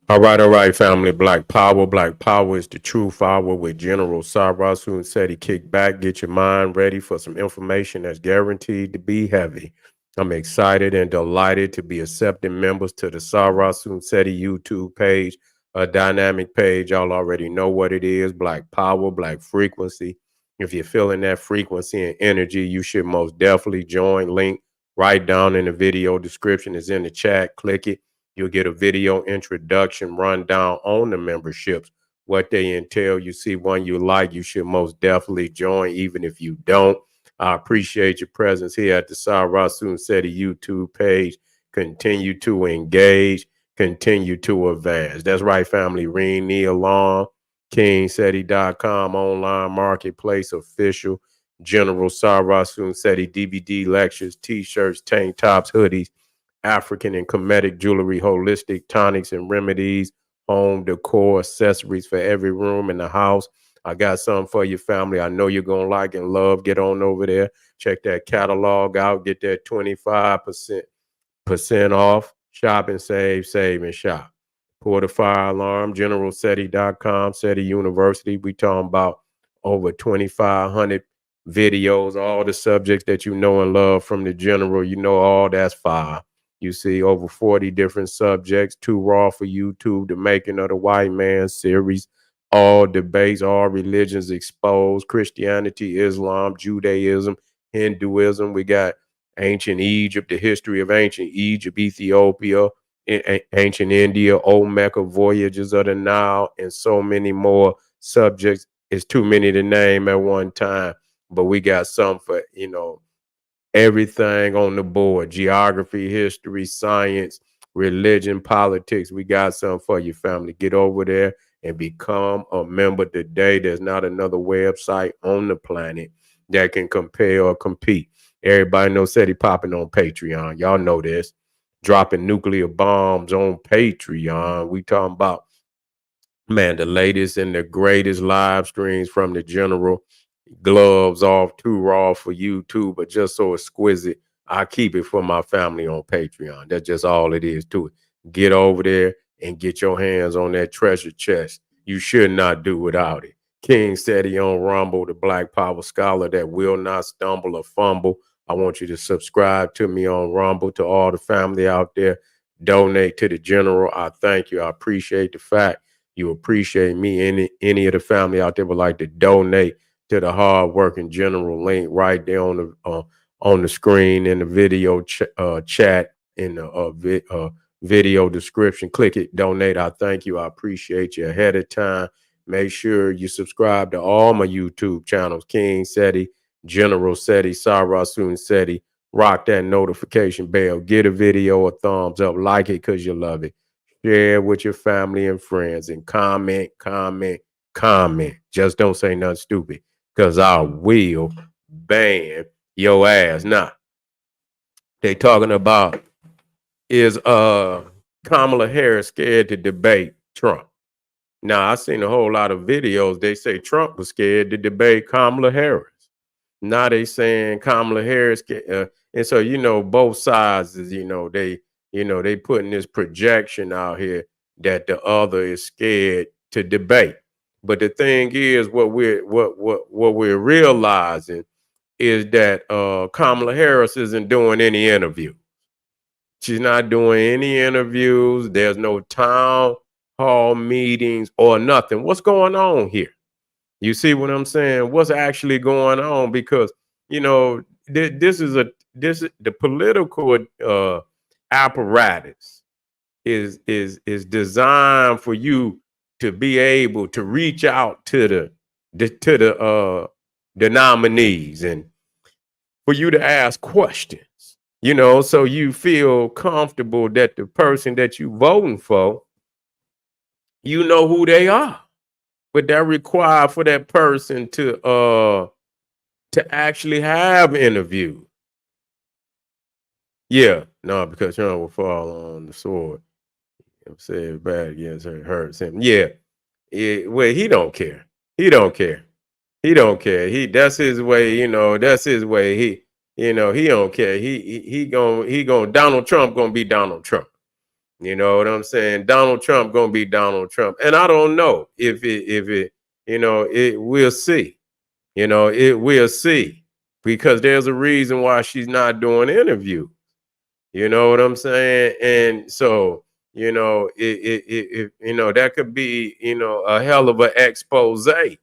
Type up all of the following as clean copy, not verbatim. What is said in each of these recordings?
All right, family. Black Power. Black Power is the true power with General Cyrus who said he kick back, get your mind ready for some information that's guaranteed to be heavy. I'm excited and delighted to be accepting members to the Sarah Seti YouTube page, a dynamic page. Y'all already know what it is. Black Power, Black Frequency. If you're feeling that frequency and energy, you should most definitely join. Link right down in the video description is in the chat. Click it. You'll get a video introduction rundown on the memberships, what they entail. You see one you like, you should most definitely join, even if you don't. I appreciate your presence here at the Sarah Seti YouTube page. Continue to engage, continue to advance. That's right, family. Ring the alarm. KingSeti.com online marketplace official. General Sarah Seti DVD lectures, t-shirts, tank tops, hoodies, African and Kemetic jewelry, holistic tonics and remedies, home decor, accessories for every room in the house. I got something for your family. I know you're going to like and love. Get on over there. Check that catalog out. Get that 25% off. Shop and save, save and shop. Porter Fire Alarm, GeneralSeti.com, SETI University. We talking about over 2,500 videos, all the subjects that you know and love from the general. You know all that's fire. You see over 40 different subjects, too raw for YouTube, the making of the white man series, all debates, all religions exposed, Christianity, Islam, Judaism, Hinduism. We got ancient Egypt, the history of ancient Egypt, Ethiopia, ancient India, old Mecca, voyages of the Nile, and so many more subjects. It's too many to name at one time, but we got some for, everything on the board: geography, history, science, religion, politics. We got something for you, family. Get over there and become a member today. There's not another website on the planet that can compare or compete. Everybody knows SETI popping on Patreon. Y'all know this. Dropping nuclear bombs on Patreon. We talking about, man, the latest and the greatest live streams from the general. Gloves off, too raw for YouTube, but just so exquisite. I keep it for my family on Patreon. That's just all it is to it. Get over there and get your hands on that treasure chest. You should not do without it. King Steady on Rumble, the Black Power scholar that will not stumble or fumble. I want you to subscribe to me on Rumble. To all the family out there, donate to the general. I thank you. I appreciate the fact you appreciate me. Any of the family out there would like to donate to the hard working general. Link right there on the screen in the video chat in the video description. Click it, donate. I thank you. I appreciate you ahead of time. Make sure you subscribe to all my YouTube channels: King Seti, General Seti, Sarasun Seti. Rock that notification bell. Get a video a thumbs up. Like it because you love it. Share with your family and friends, and comment, comment, comment. Just don't say nothing stupid, because I will ban your ass. Now, they talking about, is Kamala Harris scared to debate Trump? Now, I seen a whole lot of videos. They say Trump was scared to debate Kamala Harris. Now they saying Kamala Harris, and so both sides is they putting this projection out here that the other is scared to debate. But the thing is, what we're realizing is that Kamala Harris isn't doing any interview. She's not doing any interviews. There's no town hall meetings or nothing. What's going on here? You see what I'm saying? What's actually going on? Because this is the political apparatus is designed for you to be able to reach out to the nominees, and for you to ask questions, so you feel comfortable that the person that you voting for, you know who they are. But that require for that person to actually have interviews. Yeah, no, because Sean will fall on the sword. I'm saying bad against her, hurts him. Yeah. Well, he don't care. He don't care. He don't care. That's his way, that's his way. He don't care. He going Donald Trump gonna be Donald Trump. You know what I'm saying? Donald Trump gonna be Donald Trump, and I don't know if it it we'll see. It we'll see because there's a reason why she's not doing interviews. You know what I'm saying? And so, that could be, a hell of an expose, to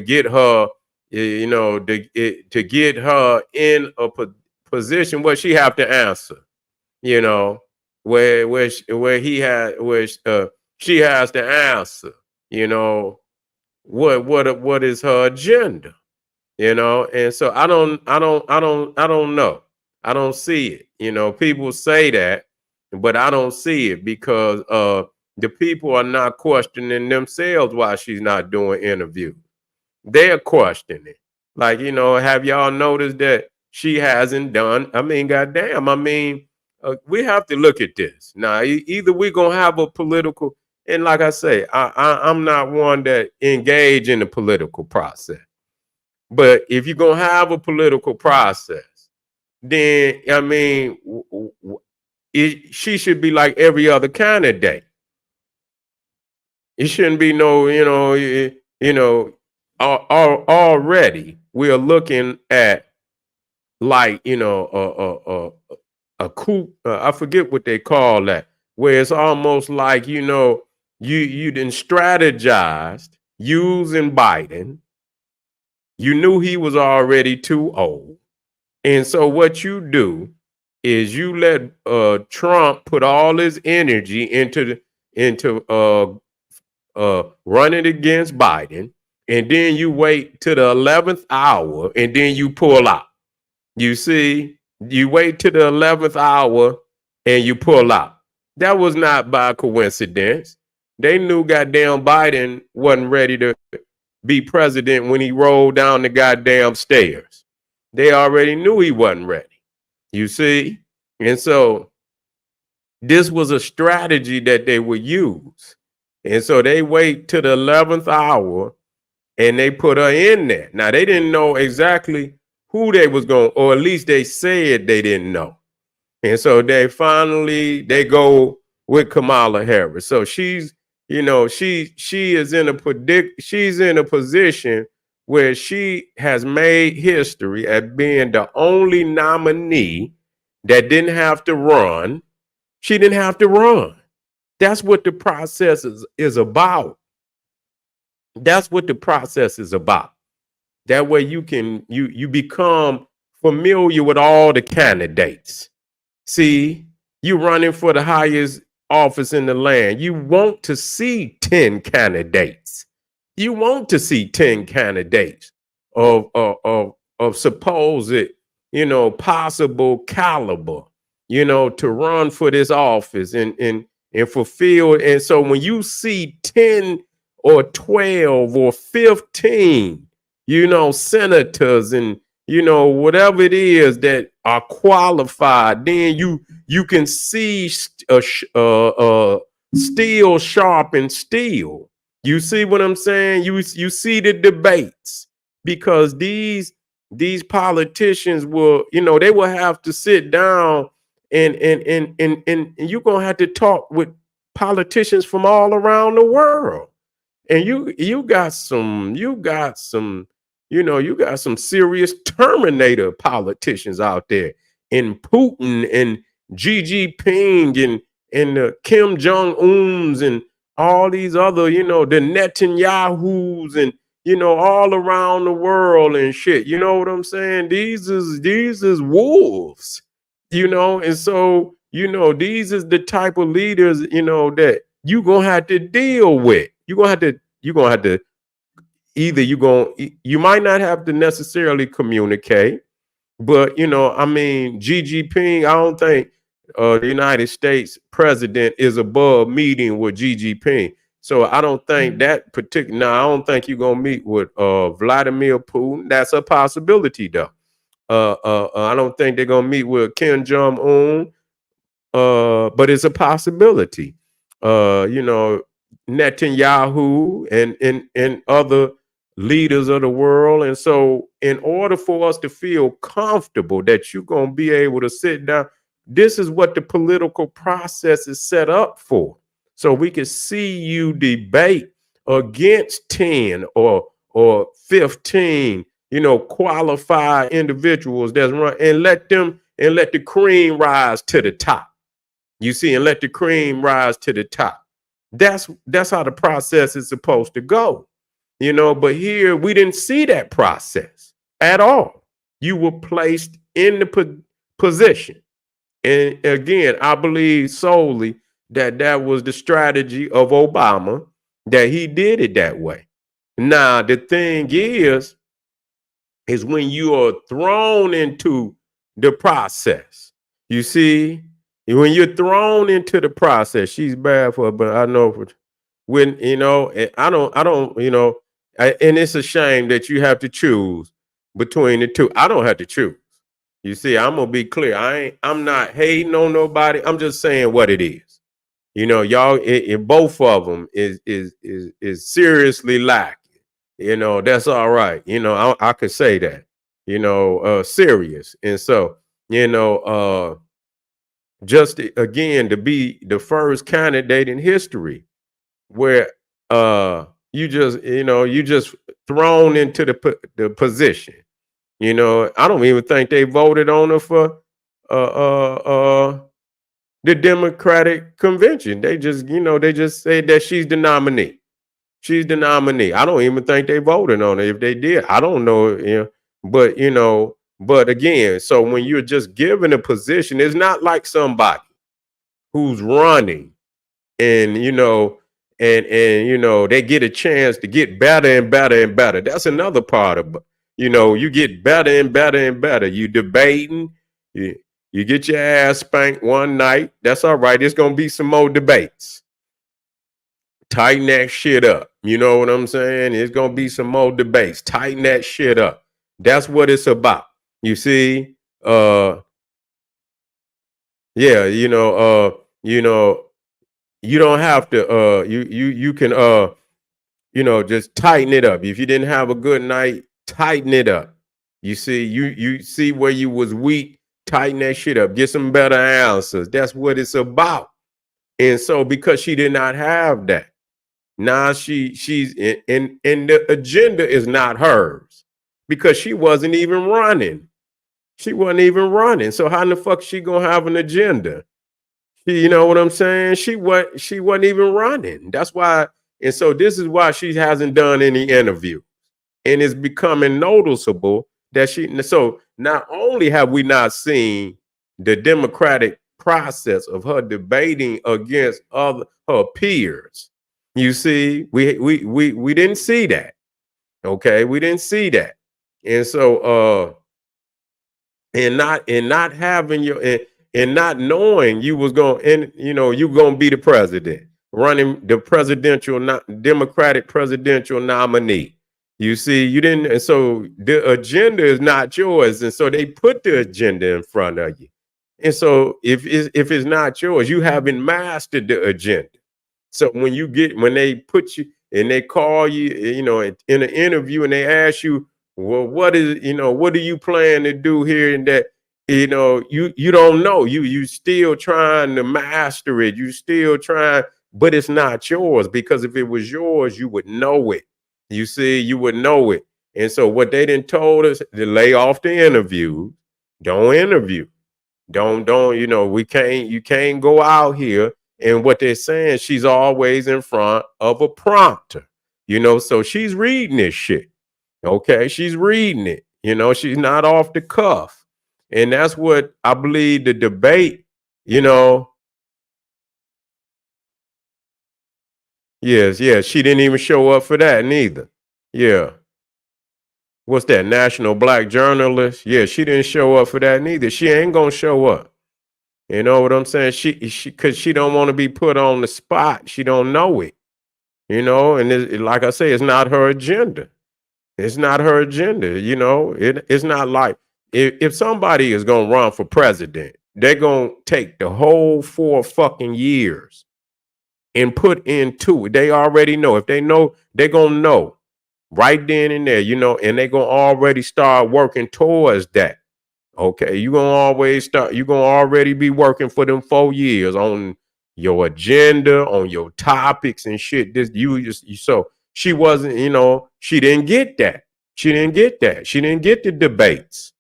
get her, to get her in a position where she have to answer, you know, where she has to answer, you know, what is her agenda? And so I don't know. I don't see it. People say that, but I don't see it because the people are not questioning themselves why she's not doing interviews. They're questioning. Like, have y'all noticed that she hasn't done? I mean, goddamn, we have to look at this. Now, either we're gonna have a political, and like I say, I'm not one that engage in the political process. But if you're gonna have a political process, then she should be like every other candidate. It shouldn't be no, already we are looking at like a coup. I forget what they call that, where it's almost like you didn't strategized using Biden. You knew he was already too old. And so what you do is you let Trump put all his energy into running against Biden, and then you wait to the 11th hour, and then you pull out. You see, you wait to the 11th hour, and you pull out. That was not by coincidence. They knew goddamn Biden wasn't ready to be president when he rolled down the goddamn stairs. They already knew he wasn't ready. You see? And so this was a strategy that they would use. And so they wait to the 11th hour and they put her in there. Now they didn't know exactly who they was going, or at least they said they didn't know. And so they go with Kamala Harris. So she's, she is she's in a position where she has made history at being the only nominee that didn't have to run. She didn't have to run. That's what the process is about. That's what the process is about. That way you become familiar with all the candidates. See, you running for the highest office in the land. You want to see 10 candidates. You want to see 10 candidates of supposed, possible caliber, to run for this office and fulfill. And so when you see 10 or 12 or 15, senators and whatever it is that are qualified, then you can see steel sharpen steel. You see what I'm saying? You see the debates, because these politicians will, they will have to sit down and you're gonna have to talk with politicians from all around the world. And you got some serious Terminator politicians out there, in Putin and Xi Jinping and Kim Jong Uns and all these other, the Netanyahus and all around the world and shit. You know what I'm saying? These is wolves, and so these is the type of leaders that you gonna have to deal with. You're gonna have to either you might not have to necessarily communicate, but Xi Jinping, I don't think the United States president is above meeting with Xi Jinping. So I don't think that particular. Now I don't think you're gonna meet with Vladimir Putin. That's a possibility, though. I don't think they're gonna meet with Kim Jong Un, but it's a possibility. Netanyahu and other leaders of the world. And so in order for us to feel comfortable that you're going to be able to sit down, this is what the political process is set up for. So we can see you debate against 10 or 15, qualified individuals that's run, and let the cream rise to the top. You see, and let the cream rise to the top. That's how the process is supposed to go. But here we didn't see that process at all. You were placed in the position. And again, I believe solely that was the strategy of Obama, that he did it that way. Now, the thing is when you are thrown into the process, you see, when you're thrown into the process, she's bad for it, but I know when, I don't, and it's a shame that you have to choose between the two. I don't have to choose. You see, I'm gonna be clear. I'm not hating on nobody. I'm just saying what it is. Y'all, both of them is seriously lacking. That's all right. I could say that. Serious, and so just again to be the first candidate in history where you just thrown into the position. I don't even think they voted on her for the Democratic convention. They just said that she's the nominee. She's the nominee. I don't even think they voted on it. If they did, I don't know. But again, so when you're just given a position, it's not like somebody who's running and they get a chance to get better and better and better. That's another part of you get better and better and better. You debating, you get your ass spanked one night. That's all right. There's gonna be some more debates. Tighten that shit up. You know what I'm saying? It's gonna be some more debates. Tighten that shit up. That's what it's about. You see, yeah, you don't have to you can just tighten it up. If you didn't have a good night, tighten it up. You see, you see where you was weak, tighten that shit up. Get some better answers. That's what it's about. And so because she did not have that, now she's in the agenda is not hers because she wasn't even running. She wasn't even running. So how in the fuck she gonna have an agenda? You know what I'm saying? She wasn't even running. That's why, and so this is why she hasn't done any interview. And it's becoming noticeable that so not only have we not seen the democratic process of her debating against her peers, you see, we didn't see that. Okay, we didn't see that. And so and not having and not knowing you was going, and you going to be the president, running the Democratic presidential nominee. You see, you didn't, and so the agenda is not yours, and so they put the agenda in front of you. And so if it's not yours, you haven't mastered the agenda. So when they put you and they call you, in an interview and they ask you, well, what do you plan to do here and that? You don't know. You still trying to master it. You still trying, but it's not yours, because if it was yours, you would know it. You see, you would know it. And so what they didn't told us to lay off the interview. Don't interview. Don't, you can't go out here. And what they're saying, she's always in front of a prompter, so she's reading this shit. Okay, she's reading it. She's not off the cuff. And that's what I believe the debate, yes, she didn't even show up for that neither. Yeah. What's that, National Black Journalist? Yeah, she didn't show up for that neither. She ain't gonna show up. You know what I'm saying? She because she don't want to be put on the spot. She don't know it. And like I say, it's not her agenda. It's not her agenda. It's not like if somebody is gonna run for president, they're gonna take the whole 4 fucking years and put into it. They already know. If they know, they're gonna know right then and there. And they're gonna already start working towards that. Okay, you're gonna already be working for them 4 years on your agenda, on your topics and shit. So she wasn't, she didn't get that. She didn't get that. She didn't get the debates.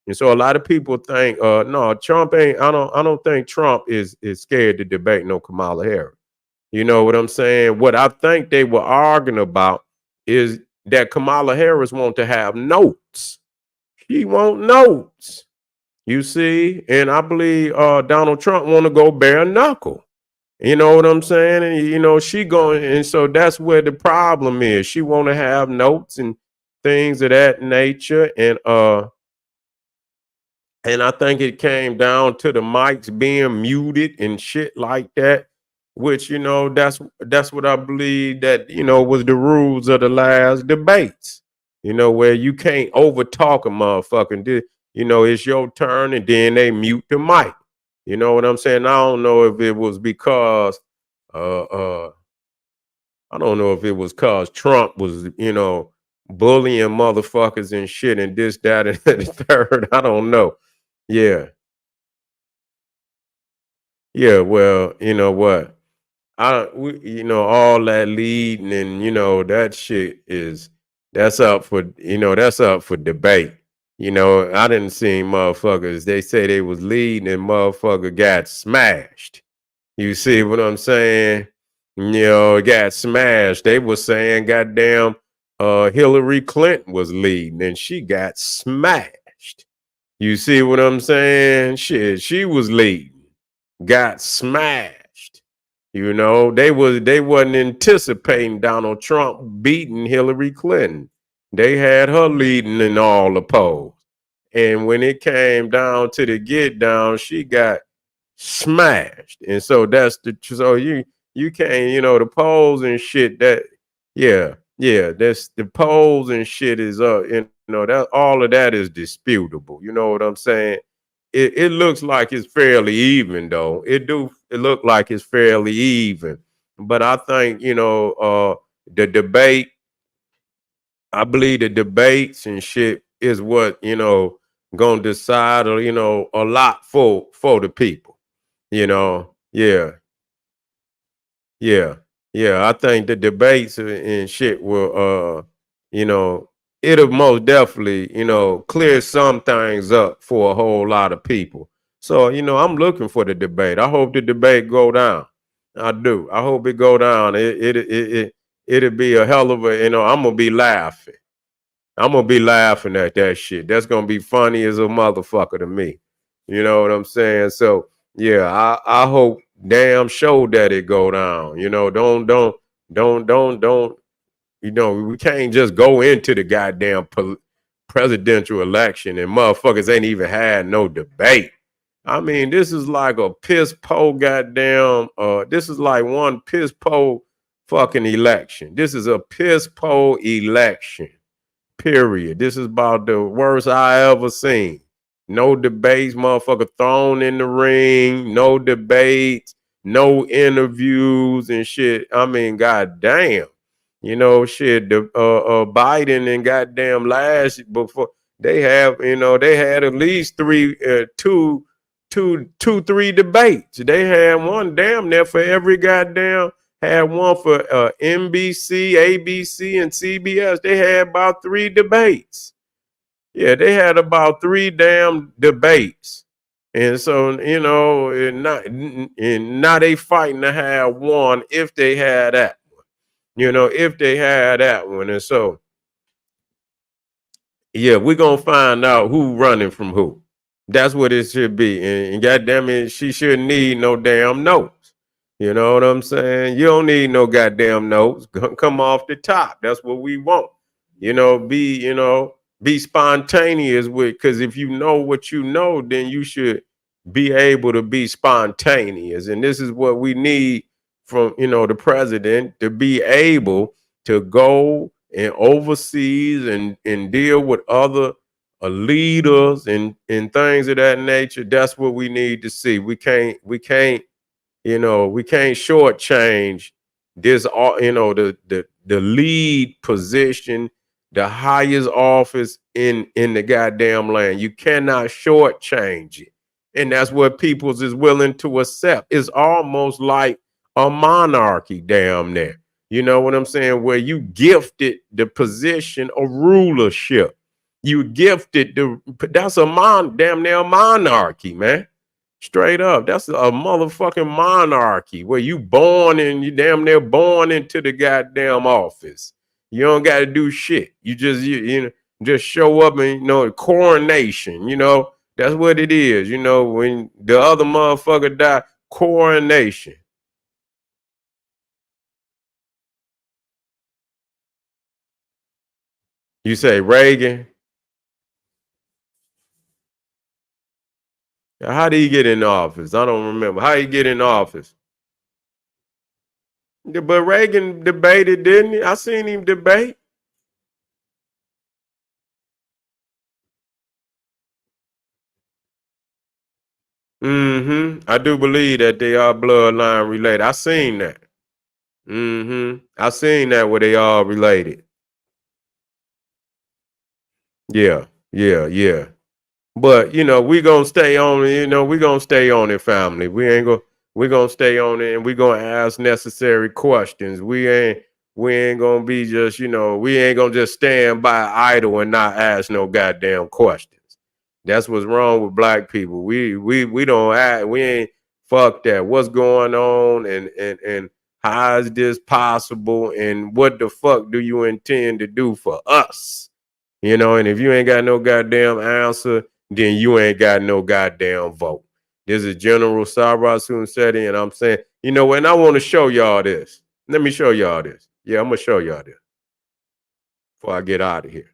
And so a lot of people think, no, Trump ain't, I don't think Trump is scared to debate no Kamala Harris. You know what I'm saying? What I think they were arguing about is that Kamala Harris want to have notes. She want notes. You see, and I believe Donald Trump want to go bare knuckle. You know what I'm saying? And she going, and so that's where the problem is. She want to have notes and things of that nature, and I think it came down to the mics being muted and shit like that, which that's what I believe that was the rules of the last debates. Where you can't overtalk a motherfucker. It's your turn, and then they mute the mic. You know what I'm saying? I don't know if it was because uh uh I don't know if it was cause Trump was, bullying motherfuckers and shit and this, that, and the third. I don't know. Yeah. Yeah, well, you know what? All that leading and that shit that's up for debate. I didn't see motherfuckers. They say they was leading and motherfucker got smashed. You see what I'm saying? It got smashed. They was saying goddamn Hillary Clinton was leading and she got smashed. You see what I'm saying? Shit, she was leading, got smashed. They wasn't anticipating Donald Trump beating Hillary Clinton. They had her leading in all the polls. And when it came down to the get down, she got smashed. And so you can't, the polls and shit that's the polls and shit is that all of that is disputable. You know what I'm saying? It looks like it's fairly even though. It look like it's fairly even. But I think, the debate, I believe the debates and shit is what, gonna decide a lot for the people. Yeah. Yeah, yeah. I think the debates and shit will, you know, it'll most definitely, clear some things up for a whole lot of people. So, I'm looking for the debate. I hope the debate go down. I do. I hope it go down. It'll be a hell of a, I'm gonna be laughing. I'm gonna be laughing at that shit. That's gonna be funny as a motherfucker to me. You know what I'm saying? So yeah, I hope damn sure that it go down. Don't. We can't just go into the goddamn presidential election and motherfuckers ain't even had no debate. I mean, this is like a piss poor goddamn. This is like one piss poor fucking election. This is a piss poor election. Period. This is about the worst I ever seen. No debates, motherfucker thrown in the ring. No debates, no interviews and shit. I mean, goddamn. Shit. The Biden and goddamn last before they had at least three debates. They had one damn near for every goddamn had one for NBC, ABC, and CBS. They had about three debates. Yeah, they had about three damn debates. And so, and now they fighting to have one if they had that one. If they had that one. And so, yeah, we're gonna find out who running from who. That's what it should be. And goddamn it, she shouldn't need no damn notes. You know what I'm saying? You don't need no goddamn notes. Come off the top. That's what we want. Be spontaneous with, because if you know what you know, then you should be able to be spontaneous. And this is what we need from, the president to be able to go and overseas and deal with other leaders and things of that nature. That's what we need to see. We can't shortchange this. The lead position the highest office in the goddamn land. You cannot shortchange it. And that's what peoples is willing to accept. It's almost like a monarchy, damn near. You know what I'm saying? Where you gifted the position of rulership. You gifted that's a damn near monarchy, man. Straight up. That's a motherfucking monarchy where you born and you damn near born into the goddamn office. You don't got to do shit. You know, just show up and coronation. That's what it is. When the other motherfucker die, coronation. You say Reagan. How did he get in office? I don't remember. How he get in office? But Reagan debated, didn't he? I seen him debate. I do believe that they are bloodline related. I seen that. I seen that where they all related. Yeah, yeah, yeah. But we gonna stay on it. We gonna stay on it, family. We gonna stay on it, and we gonna ask necessary questions. We ain't gonna be just we ain't gonna just stand by idle and not ask no goddamn questions. That's what's wrong with black people. We don't act. We ain't fuck that. What's going on, and how is this possible, and what the fuck do you intend to do for us? And if you ain't got no goddamn answer, then you ain't got no goddamn vote. This is General Sabra Seti, and I'm saying, and I want to show y'all this. Let me show y'all this. Yeah, I'm gonna show y'all this before I get out of here.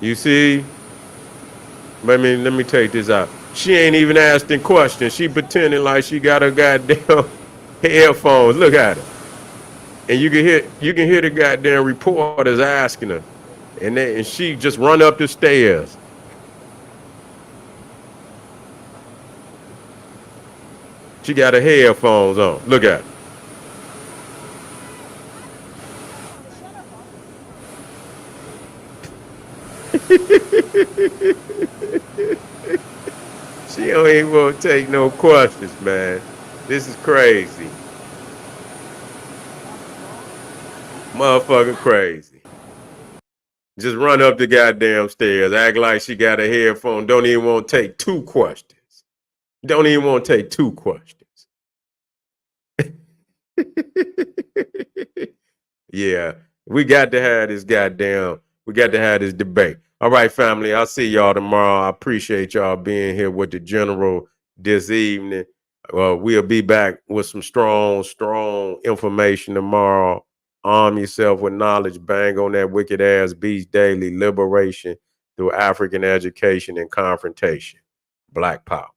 You see? Let me take this out. She ain't even asking questions. She pretending like she got her goddamn headphones. Look at her. And you can hear the goddamn reporters asking her. And she just run up the stairs. She got her headphones on. Look at her. She don't even want to take no questions, man. This is crazy. Motherfucking crazy. Just run up the goddamn stairs, act like she got a headphone, don't even want to take two questions. Don't even want to take two questions. Yeah, we got to have this debate. All right, family, I'll see y'all tomorrow. I appreciate y'all being here with the general this evening. We'll be back with some strong information tomorrow. Arm yourself with knowledge. Bang on that wicked ass beast daily. Liberation through African education and confrontation. Black power.